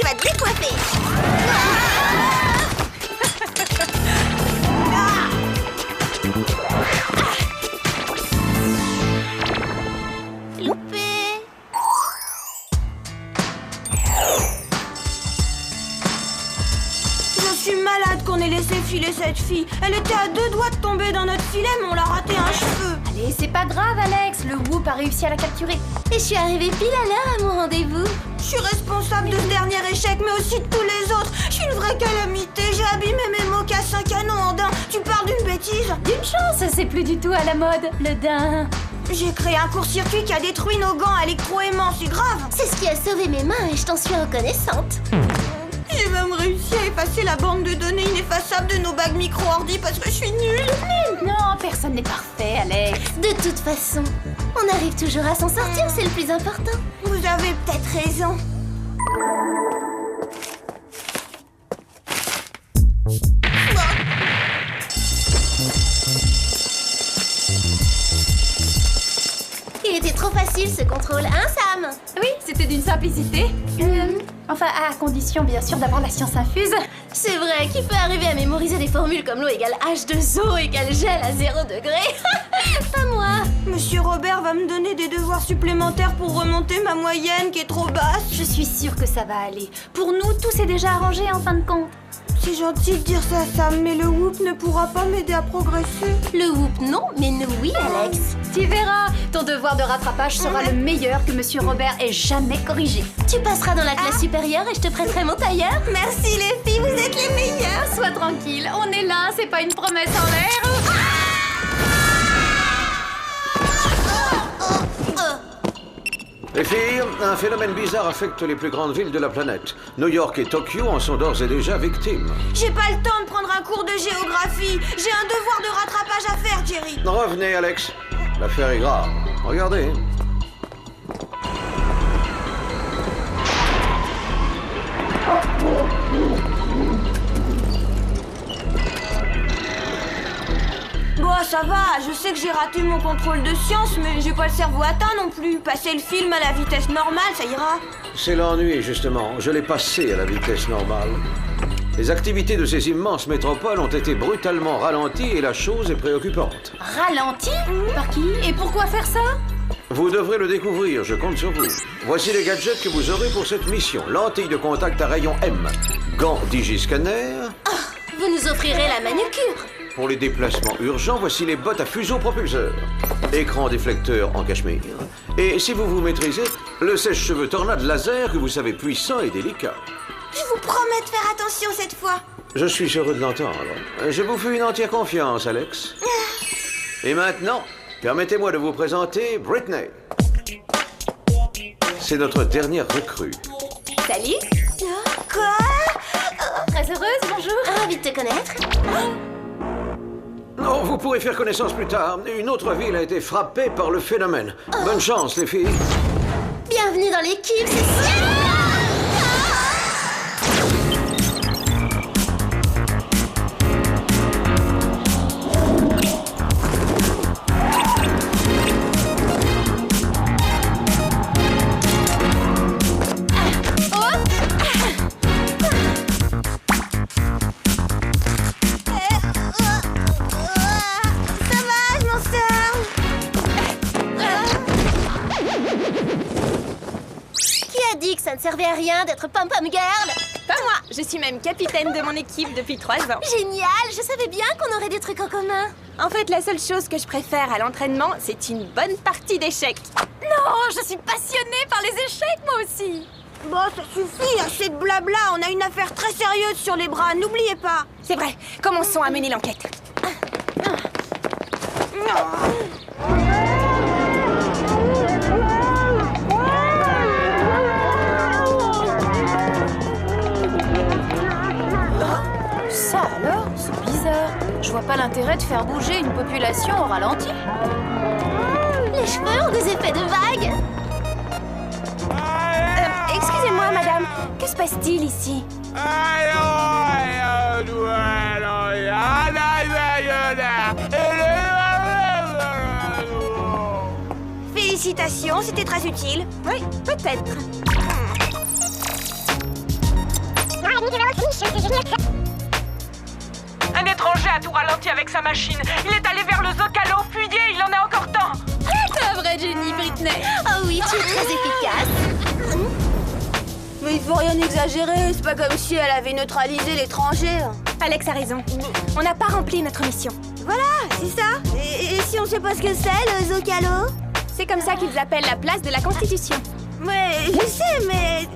tu vas te décoiffer. Loupé. Je suis malade qu'on ait laissé filer cette fille. Elle était à 2 doigts de tomber dans notre filet, mais on l'a raté un cheveu. Allez, c'est pas grave, Alex. Le Whoop a réussi à la capturer. Et je suis arrivée pile à l'heure à mon rendez-vous. Je suis responsable de ce dernier échec, mais aussi de tous les autres. Je suis une vraie calamité. J'ai abîmé mes mocassins canon en daim. Tu parles d'une bêtise? D'une chance, c'est plus du tout à la mode, le daim. J'ai créé un court-circuit qui a détruit nos gants électro-aimants, c'est grave. C'est ce qui a sauvé mes mains et je t'en suis reconnaissante. J'ai même réussi à effacer la bande de données ineffaçable de nos bagues micro-ordi parce que je suis nulle. Mais non, personne n'est parfait, Alex. De toute façon, on arrive toujours à s'en sortir, c'est le plus important. Vous avez peut-être raison. Il était trop facile ce contrôle, hein Sam? Oui, c'était d'une simplicité. Enfin, à condition, bien sûr, d'avoir la science infuse. C'est vrai qu'il peut arriver à mémoriser des formules comme l'eau égale H2O égale gel à 0 degré. Pas moi. Monsieur Robert va me donner des devoirs supplémentaires pour remonter ma moyenne qui est trop basse. Je suis sûre que ça va aller. Pour nous, tout s'est déjà arrangé en fin de compte. C'est gentil de dire ça, Sam, mais le Whoop ne pourra pas m'aider à progresser. Le Whoop non, mais nous oui, Alex. Tu verras, ton devoir de rattrapage sera le meilleur que Monsieur Robert ait jamais corrigé. Tu passeras dans la classe supérieure et je te prêterai mon tailleur. Merci les filles, vous êtes les meilleures. Sois tranquille, on est là, c'est pas une promesse en l'air. Les filles, un phénomène bizarre affecte les plus grandes villes de la planète. New York et Tokyo en sont d'ores et déjà victimes. J'ai pas le temps de prendre un cours de géographie. J'ai un devoir de rattrapage à faire, Jerry. Revenez, Alex. L'affaire est grave. Regardez. Bon, ça va, je sais que j'ai raté mon contrôle de science, mais j'ai pas le cerveau atteint non plus. Passer le film à la vitesse normale, ça ira. C'est l'ennui, justement. Je l'ai passé à la vitesse normale. Les activités de ces immenses métropoles ont été brutalement ralenties et la chose est préoccupante. Ralenti? Par qui? Et pourquoi faire ça? Vous devrez le découvrir, je compte sur vous. Voici les gadgets que vous aurez pour cette mission. Lentille de contact à rayon M, gants digiscanner. Vous nous offrirez la manucure. Pour les déplacements urgents, voici les bottes à fuseau propulseur. Écran déflecteur en cachemire. Et si vous vous maîtrisez, le sèche-cheveux tornade laser que vous savez puissant et délicat. Je vous promets de faire attention cette fois. Je suis heureux de l'entendre. Je vous fais une entière confiance, Alex. Et maintenant, permettez-moi de vous présenter Britney. C'est notre dernière recrue. Salut. Quoi? Très heureuse, bonjour. Ravie de te connaître. Oh, vous pourrez faire connaissance plus tard. Une autre ville a été frappée par le phénomène. Bonne chance, les filles. Bienvenue dans l'équipe, c'est sûr. Ça ne servait à rien d'être pom-pom girl. Pas moi, je suis même capitaine de mon équipe depuis 3 ans. Génial, je savais bien qu'on aurait des trucs en commun. En fait, la seule chose que je préfère à l'entraînement, c'est une bonne partie d'échecs. Non, je suis passionnée par les échecs, moi aussi. Bon, ça suffit, assez de blabla. On a une affaire très sérieuse sur les bras, n'oubliez pas. C'est vrai, commençons à mener l'enquête. Ça alors, c'est bizarre. Je vois pas l'intérêt de faire bouger une population au ralenti. Les cheveux ont des effets de vague. Excusez-moi, madame, que se passe-t-il ici? Félicitations, c'était très utile. Oui, peut-être. Un étranger a tout ralenti avec sa machine. Il est allé vers le Zocalo, fuyez, il en a encore temps. T'es un vrai génie, Britney. Oh oui, tu es très efficace. Mais il faut rien exagérer, c'est pas comme si elle avait neutralisé l'étranger. Alex a raison. On n'a pas rempli notre mission. Voilà, c'est ça. Et si on sait pas ce que c'est, le Zocalo? C'est comme ça qu'ils appellent la place de la Constitution. Ouais, je sais, mais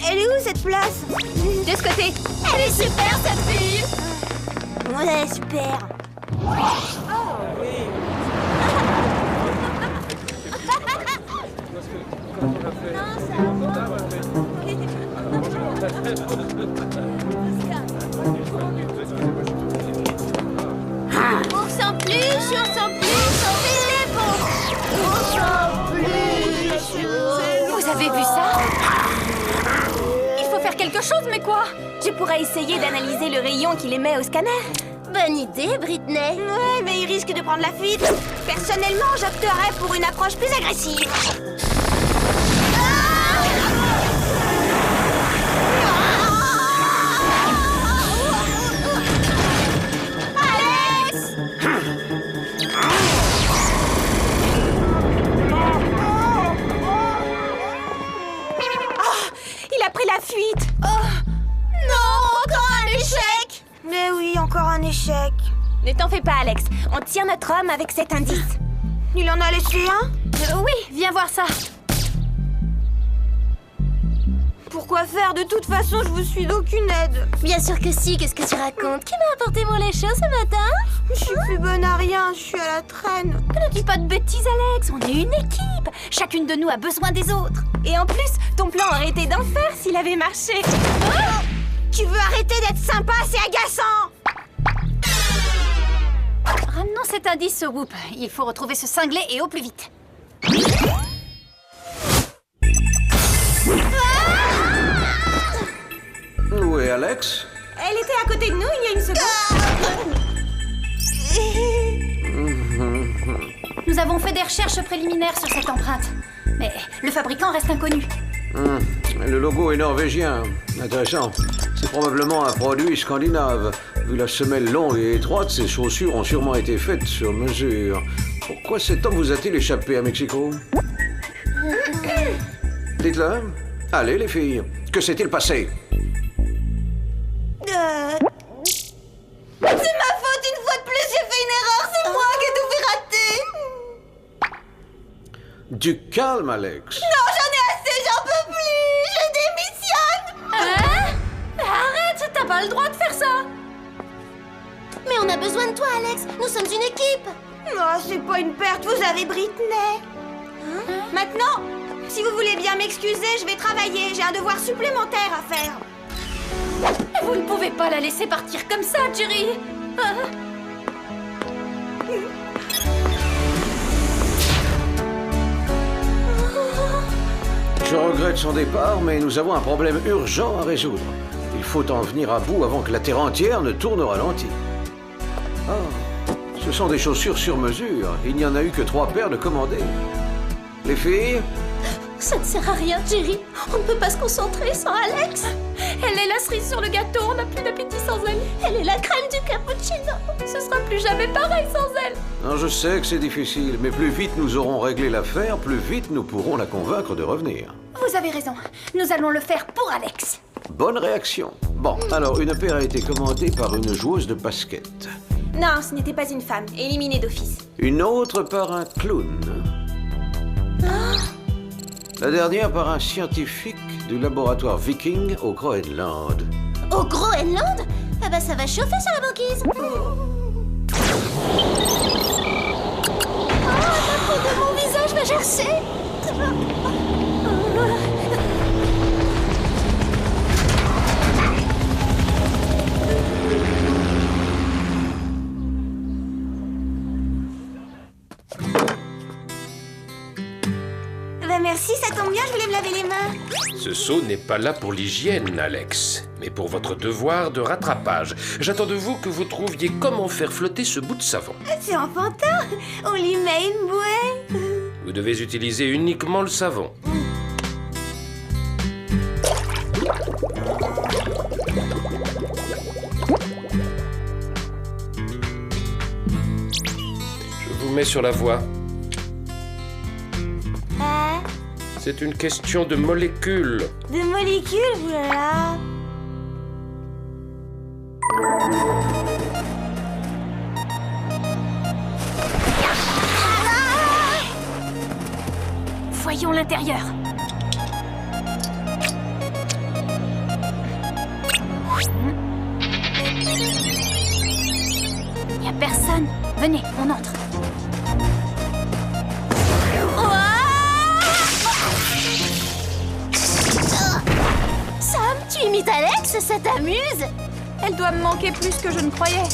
elle est où cette place? De ce côté. Elle est super, cette fille. Ouais, super. On sent plus, on sent plus, on fait les bons. On sent plus. Vous avez vu ça? Il faut faire quelque chose, mais quoi? Je pourrais essayer d'analyser le rayon qu'il émet au scanner. Bonne idée, Britney. Ouais, mais il risque de prendre la fuite. Personnellement, j'opterais pour une approche plus agressive. Il a pris la fuite. Non, encore un échec. Mais oui, encore un échec. Ne t'en fais pas, Alex. On tire notre homme avec cet indice. Il en a laissé un? Oui, viens voir ça. Pourquoi faire? De toute façon, je vous suis d'aucune aide. Bien sûr que si, qu'est-ce que tu racontes? Qui m'a apporté mon lait chaud ce matin? Je suis plus bonne à rien, je suis à la traîne. Ne dis pas de bêtises, Alex. On est une équipe. Chacune de nous a besoin des autres. Et en plus, ton plan aurait été d'enfer s'il avait marché. Tu veux arrêter d'être sympa, c'est agaçant. Ramenons cet indice au Whoop. Il faut retrouver ce cinglé et au plus vite. Où est Alex? Elle était à côté de nous il y a une seconde. Nous avons fait des recherches préliminaires sur cette empreinte. Mais le fabricant reste inconnu. Le logo est norvégien. Intéressant. C'est probablement un produit scandinave. Vu la semelle longue et étroite, ces chaussures ont sûrement été faites sur mesure. Pourquoi cet homme vous a-t-il échappé à Mexico? Dites-le. Allez, les filles. Que s'est-il passé? C'est ma faute, une fois de plus, j'ai fait une erreur, c'est moi qui ai tout fait rater. Du calme, Alex. Non, j'en ai assez, j'en peux plus, je démissionne. Hein? Arrête, t'as pas le droit de faire ça. Mais on a besoin de toi, Alex. Nous sommes une équipe. Non, c'est pas une perte, vous avez Britney. Maintenant, si vous voulez bien m'excuser, je vais travailler, j'ai un devoir supplémentaire à faire. Vous ne pouvez pas la laisser partir comme ça, Jerry. Hein? Je regrette son départ, mais nous avons un problème urgent à résoudre. Il faut en venir à bout avant que la Terre entière ne tourne au ralenti. Ah, ce sont des chaussures sur mesure. Il n'y en a eu que 3 paires de commandées. Les filles, Ça ne sert à rien, Jerry. On ne peut pas se concentrer sans Alex. Elle est la cerise sur le gâteau, on n'a plus d'appétit sans elle. Elle est la crème du cappuccino. Ce sera plus jamais pareil sans elle. non, je sais que c'est difficile, mais plus vite nous aurons réglé l'affaire, plus vite nous pourrons la convaincre de revenir. Vous avez raison, nous allons le faire pour Alex. Bonne réaction. Bon, alors une paire a été commandée par une joueuse de basket. Non, ce n'était pas une femme, éliminée d'office. Une autre par un clown. La dernière par un scientifique du laboratoire Viking au Groenland. Au Groenland? Ah bah ça va chauffer sur la banquise. Oh, la peau de mon visage va gercer. Bah merci, ça tombe bien, je voulais me laver les mains. Ce seau n'est pas là pour l'hygiène, Alex, mais pour votre devoir de rattrapage. J'attends de vous que vous trouviez comment faire flotter ce bout de savon. C'est enfantin, on lui met une bouée. Vous devez utiliser uniquement le savon. met sur la voie. Hein? C'est une question de molécules. De molécules, oulala. Voyons l'intérieur. Il n'y a personne. Venez, on entre. Sam, tu imites Alex, ça t'amuse? Elle doit me manquer plus que je ne croyais.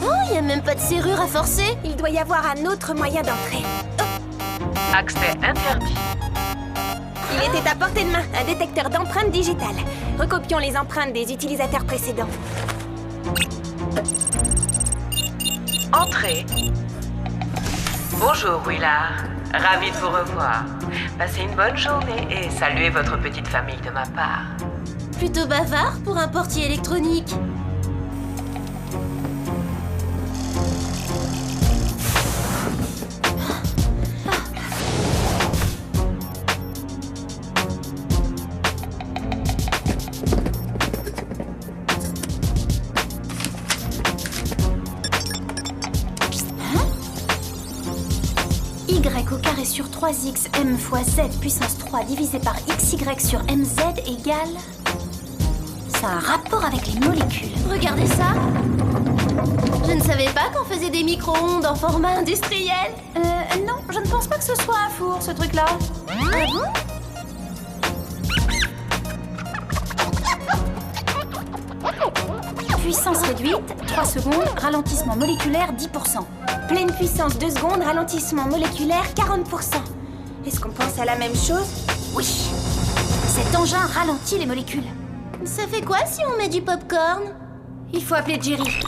Oh, y a même pas de serrure à forcer. Il doit y avoir un autre moyen d'entrer. Accès interdit. Il était à portée de main, un détecteur d'empreintes digitales. Recopions les empreintes des utilisateurs précédents. Entrée. Bonjour Willard, ravi de vous revoir. Passez une bonne journée et saluez votre petite famille de ma part. Plutôt bavard pour un portier électronique. Y au carré sur 3x m fois z puissance 3 divisé par xy sur mz égale... Ça a un rapport avec les molécules. Regardez ça. Je ne savais pas qu'on faisait des micro-ondes en format industriel. Non, je ne pense pas que ce soit un four, ce truc-là. Ah bon? Puissance réduite, 3 secondes, ralentissement moléculaire 10%. Pleine puissance 2 secondes, ralentissement moléculaire 40%. Est-ce qu'on pense à la même chose? Oui. Cet engin ralentit les molécules. Ça fait quoi si on met du popcorn? Il faut appeler Jerry.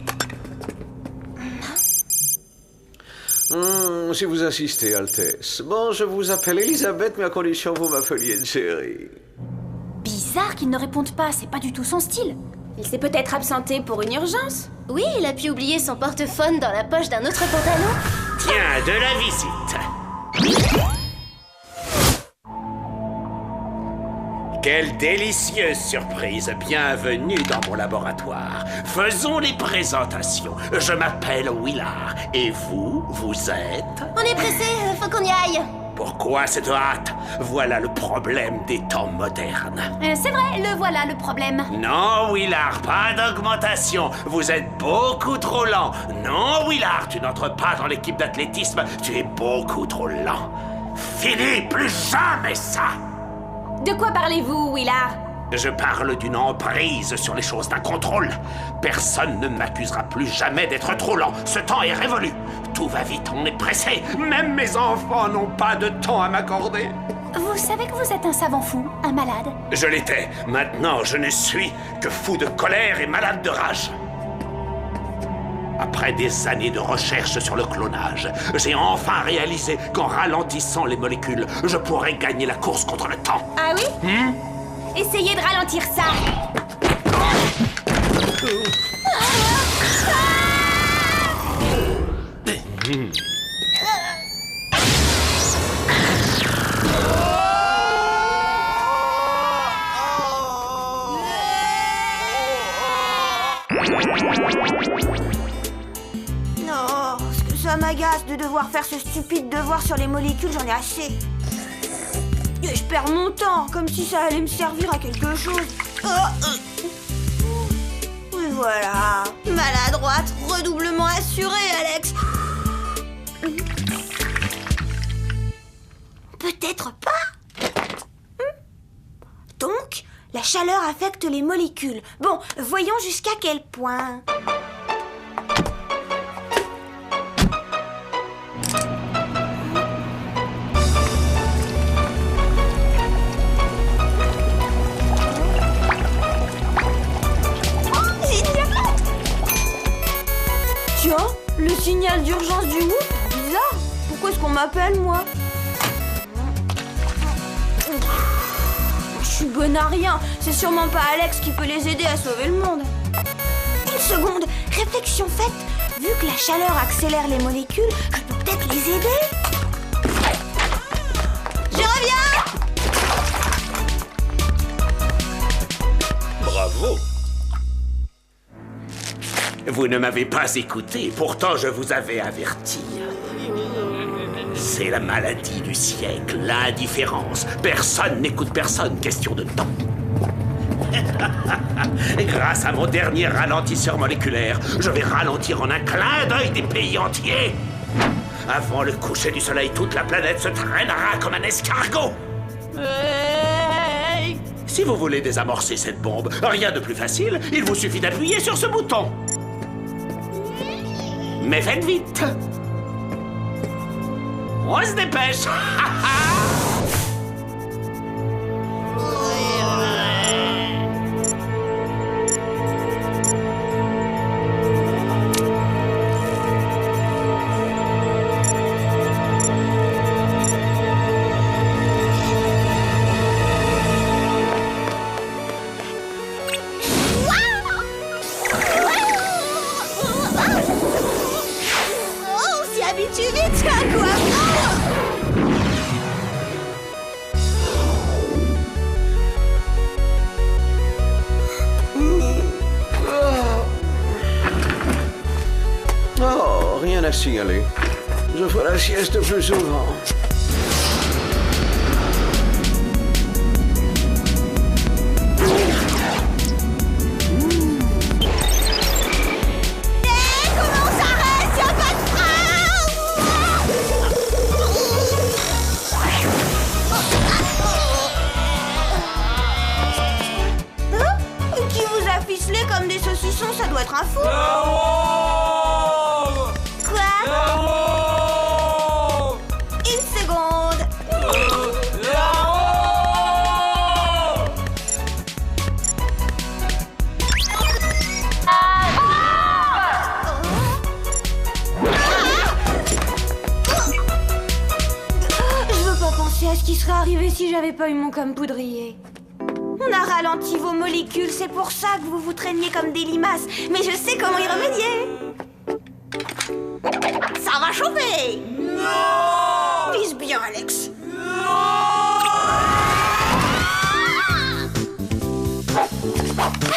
Si vous insistez, Altesse. Bon, je vous appelle Elisabeth, mais à condition que vous m'appeliez Jerry. Bizarre qu'il ne réponde pas, c'est pas du tout son style. Il s'est peut-être absenté pour une urgence. Oui, il a pu oublier son portephone dans la poche d'un autre pantalon. Tiens, de la visite. Quelle délicieuse surprise. Bienvenue dans mon laboratoire. Faisons les présentations. Je m'appelle Willard. Et vous, vous êtes... On est pressé, faut qu'on y aille. Pourquoi cette hâte? Voilà le problème des temps modernes. C'est vrai, le voilà le problème. Non, Willard, pas d'augmentation. Vous êtes beaucoup trop lent. Non, Willard, tu n'entres pas dans l'équipe d'athlétisme. Tu es beaucoup trop lent. Fini, plus jamais ça. De quoi parlez-vous, Willard? Je parle d'une emprise sur les choses d'un contrôle. Personne ne m'accusera plus jamais d'être trop lent. Ce temps est révolu. Tout va vite, on est pressé. Même mes enfants n'ont pas de temps à m'accorder. Vous savez que vous êtes un savant fou, un malade. Je l'étais. Maintenant, je ne suis que fou de colère et malade de rage. Après des années de recherche sur le clonage, j'ai enfin réalisé qu'en ralentissant les molécules, je pourrais gagner la course contre le temps. Ah oui? Essayez de ralentir ça. Non, ce que ça m'agace de devoir faire ce stupide devoir sur les molécules, j'en ai assez. Et je perds mon temps, comme si ça allait me servir à quelque chose. Oui, voilà. Maladroite, redoublement assuré, Alex. Peut-être pas. Donc, la chaleur affecte les molécules. Bon, voyons jusqu'à quel point. Tiens, le signal d'urgence du loup, bizarre. Pourquoi est-ce qu'on m'appelle, moi? Je suis bonne connais rien. C'est sûrement pas Alex qui peut les aider à sauver le monde. Une seconde, réflexion faite. Vu que la chaleur accélère les molécules, je peux peut-être les aider. Je reviens! Bravo. Vous ne m'avez pas écouté, pourtant je vous avais averti. C'est la maladie du siècle, l'indifférence. Personne n'écoute personne, question de temps. Grâce à mon dernier ralentisseur moléculaire, je vais ralentir en un clin d'œil des pays entiers. Avant le coucher du soleil, toute la planète se traînera comme un escargot. Si vous voulez désamorcer cette bombe, rien de plus facile, il vous suffit d'appuyer sur ce bouton. Mais faites vite. On se dépêche. On s'y habitue vite, quoi. Oh, rien à signaler. Je ferai la sieste plus souvent. Comment on s'arrête? Y'a pas de Hein? Qui vous a ficelé comme des saucissons? Ça doit être un fou. Quoi? Une seconde. Je veux pas penser à ce qui serait arrivé si j'avais pas eu mon comme poudrier. On a ralenti vos molécules, c'est pour ça que vous vous traîniez comme des limaces. Mais je sais comment y remédier. Ça va chauffer. Non! Vise bien, Alex.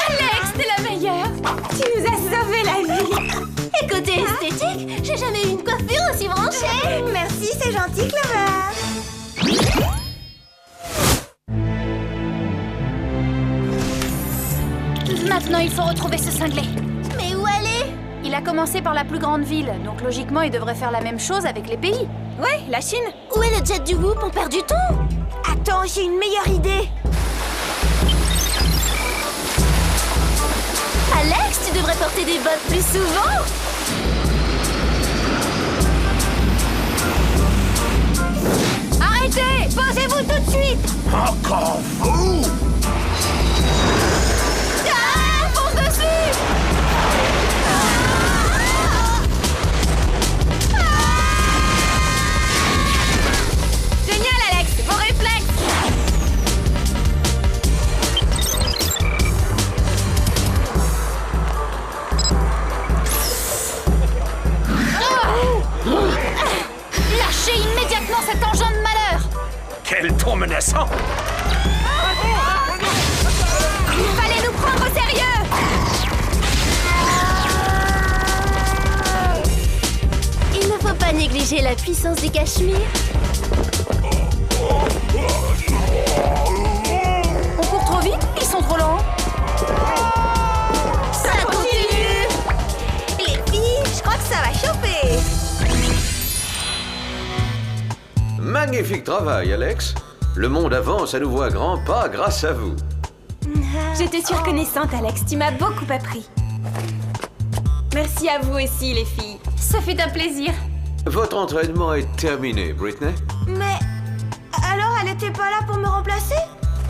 Alex, t'es la meilleure! Tu nous as sauvé la vie. Et côté esthétique, j'ai jamais eu une coiffure aussi branchée. Merci, c'est gentil, Clover. Maintenant, il faut retrouver ce cinglé. Mais où aller? Il a commencé par la plus grande ville, donc logiquement, il devrait faire la même chose avec les pays. Ouais, la Chine. Où est le jet du Whoop? On perd du temps. Attends, j'ai une meilleure idée. Alex, tu devrais porter des bottes plus souvent. Arrêtez! Posez-vous tout de suite! Encore vous? Ah, fonce dessus! Génial, Alex. Vos réflexes. Lâchez immédiatement cet engin de malheur! Quel ton menaçant! Il fallait nous prendre au sérieux. Il ne faut pas négliger la puissance du Cachemire. On court trop vite? Ils sont trop lents. Ça continue. Les filles, je crois que ça va chauffer. Magnifique travail, Alex. Le monde avance à nouveau à grands pas grâce à vous. Je te suis reconnaissante, Alex. Tu m'as beaucoup appris. Merci à vous aussi, les filles. Ça fait un plaisir. Votre entraînement est terminé, Britney. Mais alors, elle était pas là pour me remplacer?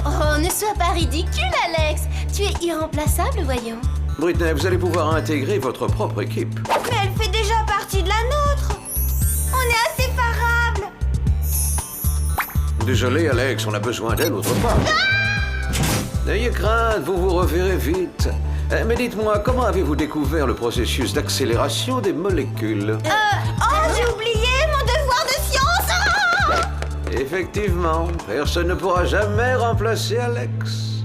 Oh, ne sois pas ridicule, Alex. Tu es irremplaçable, voyons. Britney, vous allez pouvoir intégrer votre propre équipe. Mais elle fait déjà partie de la nôtre. On est inséparables. Désolé, Alex, on a besoin d'elle autre part. N'ayez crainte, vous vous reverrez vite. Mais dites-moi, comment avez-vous découvert le processus d'accélération des molécules? Oh, j'ai oublié mon devoir de science. Effectivement, personne ne pourra jamais remplacer Alex.